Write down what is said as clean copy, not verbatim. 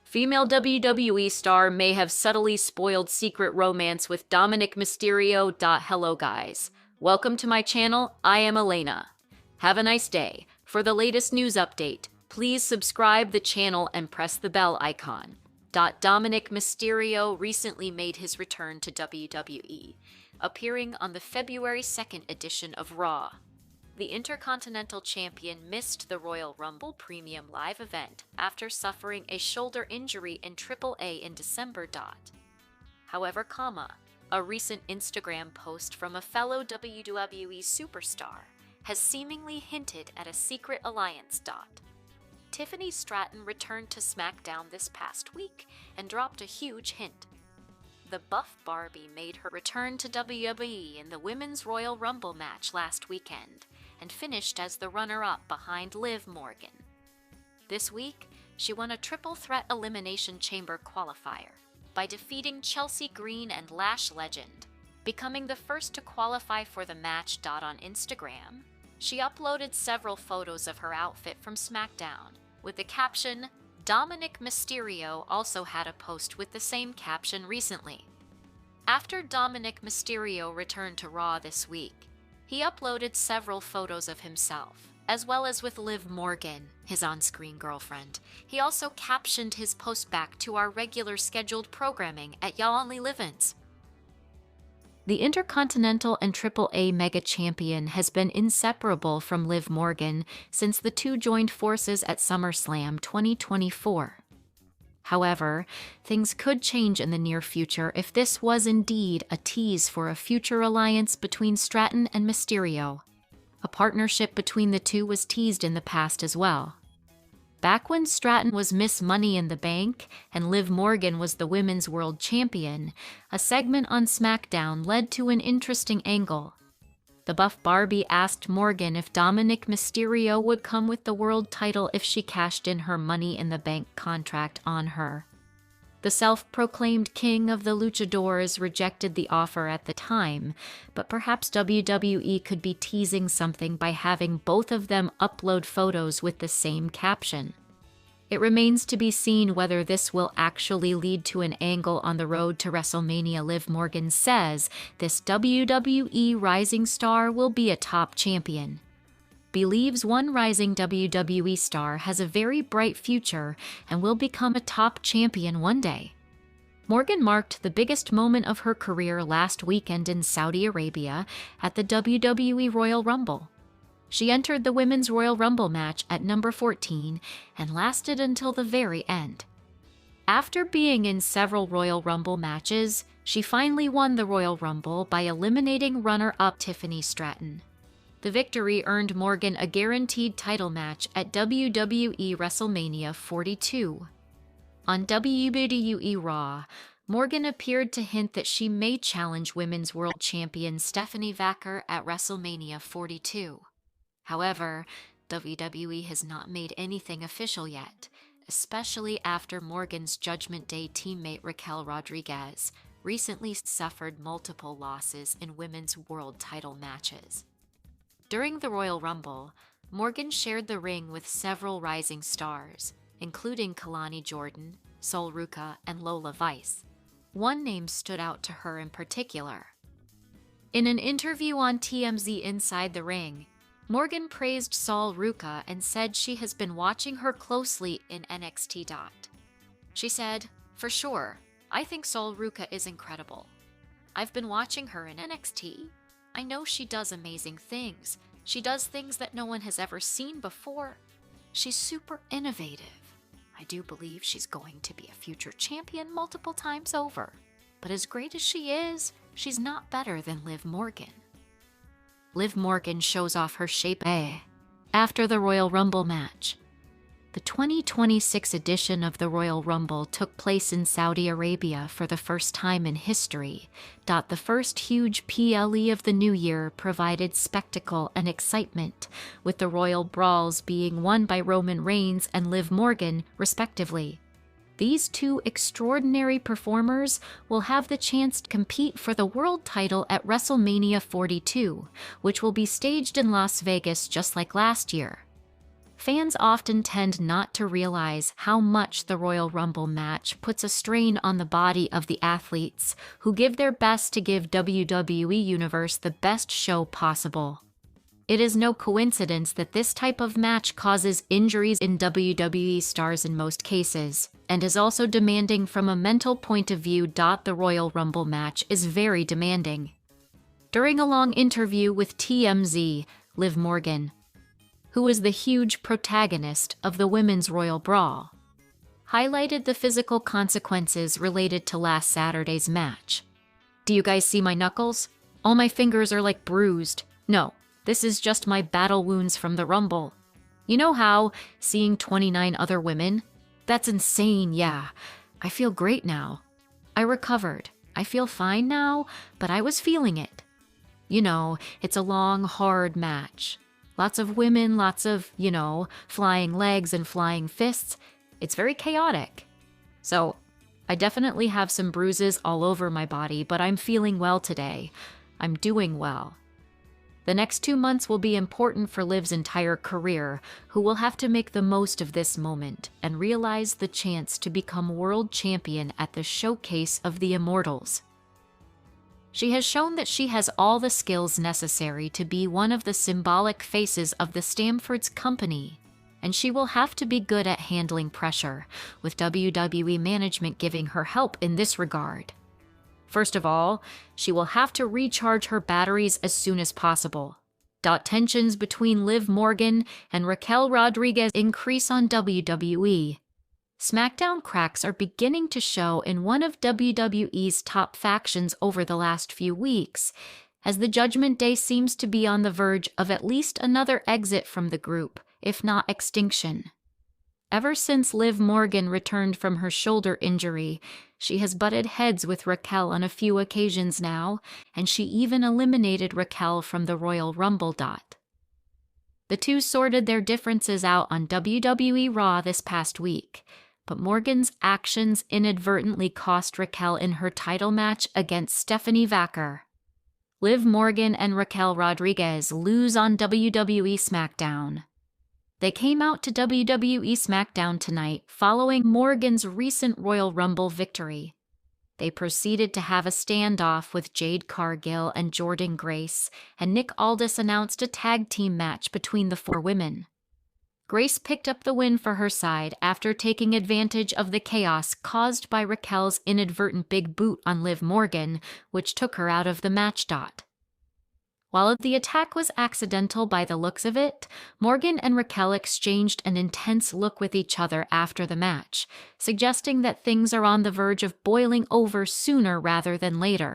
Female WWE star may have subtly spoiled secret romance with Dominik Mysterio. Hello guys. Welcome to my channel, I am Elena. Have a nice day. For the latest news update, please subscribe the channel and press the bell icon. Dominik Mysterio recently made his return to WWE, appearing on the February 2nd edition of Raw. The Intercontinental Champion missed the Royal Rumble Premium Live event after suffering a shoulder injury in AAA in December. However, a recent Instagram post from a fellow WWE superstar has seemingly hinted at a secret alliance. Tiffany Stratton returned to SmackDown this past week and dropped a huge hint. The buff Barbie made her return to WWE in the Women's Royal Rumble match last weekend and finished as the runner-up behind Liv Morgan. This week, she won a triple threat Elimination Chamber qualifier by defeating Chelsea Green and Lash Legend, becoming the first to qualify for the match. On Instagram, she uploaded several photos of her outfit from SmackDown with the caption, "Dominik Mysterio also had a post with the same caption recently." After Dominik Mysterio returned to Raw this week, he uploaded several photos of himself, as well as with Liv Morgan, his on-screen girlfriend. He also captioned his post back to our regular scheduled programming at Y'all Only Live-Ins. The Intercontinental and AAA Mega Champion has been inseparable from Liv Morgan since the two joined forces at SummerSlam 2024. However, things could change in the near future if this was indeed a tease for a future alliance between Stratton and Mysterio. A partnership between the two was teased in the past as well. Back when Stratton was Miss Money in the Bank and Liv Morgan was the Women's World Champion, a segment on SmackDown led to an interesting angle. The buff Barbie asked Morgan if Dominik Mysterio would come with the world title if she cashed in her Money in the Bank contract on her. The self-proclaimed king of the luchadors rejected the offer at the time, but perhaps WWE could be teasing something by having both of them upload photos with the same caption. It remains to be seen whether this will actually lead to an angle on the road to WrestleMania. Liv Morgan says this WWE rising star will be a top champion. Believes one rising WWE star has a very bright future and will become a top champion one day. Morgan marked the biggest moment of her career last weekend in Saudi Arabia at the WWE Royal Rumble. She entered the Women's Royal Rumble match at number 14 and lasted until the very end. After being in several Royal Rumble matches, she finally won the Royal Rumble by eliminating runner-up Tiffany Stratton. The victory earned Morgan a guaranteed title match at WWE WrestleMania 42. On WWE Raw, Morgan appeared to hint that she may challenge Women's World Champion Stephanie Vaquer at WrestleMania 42. However, WWE has not made anything official yet, especially after Morgan's Judgment Day teammate Raquel Rodriguez recently suffered multiple losses in women's world title matches. During the Royal Rumble, Morgan shared the ring with several rising stars, including Kalani Jordan, Sol Ruca, and Lola Vice. One name stood out to her in particular. In an interview on TMZ Inside the Ring, Morgan praised Sol Ruca and said she has been watching her closely in NXT. She said, "For sure, I think Sol Ruca is incredible. I've been watching her in NXT. I know she does amazing things. She does things that no one has ever seen before. She's super innovative. I do believe she's going to be a future champion multiple times over. But as great as she is, she's not better than Liv Morgan." Liv Morgan shows off her shape after the Royal Rumble match. The 2026 edition of the Royal Rumble took place in Saudi Arabia for the first time in history. The first huge PLE of the new year provided spectacle and excitement, with the Royal Brawls being won by Roman Reigns and Liv Morgan, respectively. These two extraordinary performers will have the chance to compete for the world title at WrestleMania 42, which will be staged in Las Vegas just like last year. Fans often tend not to realize how much the Royal Rumble match puts a strain on the body of the athletes who give their best to give WWE Universe the best show possible. It is no coincidence that this type of match causes injuries in WWE stars in most cases, and is also demanding from a mental point of view. The Royal Rumble match is very demanding. During a long interview with TMZ, Liv Morgan, who was the huge protagonist of the Women's Royal Brawl, highlighted the physical consequences related to last Saturday's match. "Do you guys see my knuckles? All my fingers are like bruised. No, this is just my battle wounds from the Rumble. You know how, seeing 29 other women? That's insane, yeah. I feel great now. I recovered. I feel fine now, but I was feeling it. You know, it's a long, hard match. Lots of women, lots of, flying legs and flying fists. It's very chaotic. So, I definitely have some bruises all over my body, but I'm feeling well today. I'm doing well. The next 2 months will be important for Liv's entire career, who will have to make the most of this moment and realize the chance to become world champion at the Showcase of the Immortals. She has shown that she has all the skills necessary to be one of the symbolic faces of the Stamford's company, and she will have to be good at handling pressure, with WWE management giving her help in this regard. First of all, she will have to recharge her batteries as soon as possible. Tensions between Liv Morgan and Raquel Rodriguez increase on WWE. SmackDown cracks are beginning to show in one of WWE's top factions over the last few weeks, as the Judgment Day seems to be on the verge of at least another exit from the group, if not extinction. Ever since Liv Morgan returned from her shoulder injury, she has butted heads with Raquel on a few occasions now, and she even eliminated Raquel from the Royal Rumble. The two sorted their differences out on WWE Raw this past week, but Morgan's actions inadvertently cost Raquel in her title match against Stephanie Vaquer. Liv Morgan and Raquel Rodriguez lose on WWE SmackDown. They came out to WWE SmackDown tonight following Morgan's recent Royal Rumble victory. They proceeded to have a standoff with Jade Cargill and Jordynne Grace, and Nick Aldis announced a tag team match between the four women. Grace picked up the win for her side after taking advantage of the chaos caused by Raquel's inadvertent big boot on Liv Morgan, which took her out of the match. While the attack was accidental by the looks of it, Morgan and Raquel exchanged an intense look with each other after the match, suggesting that things are on the verge of boiling over sooner rather than later.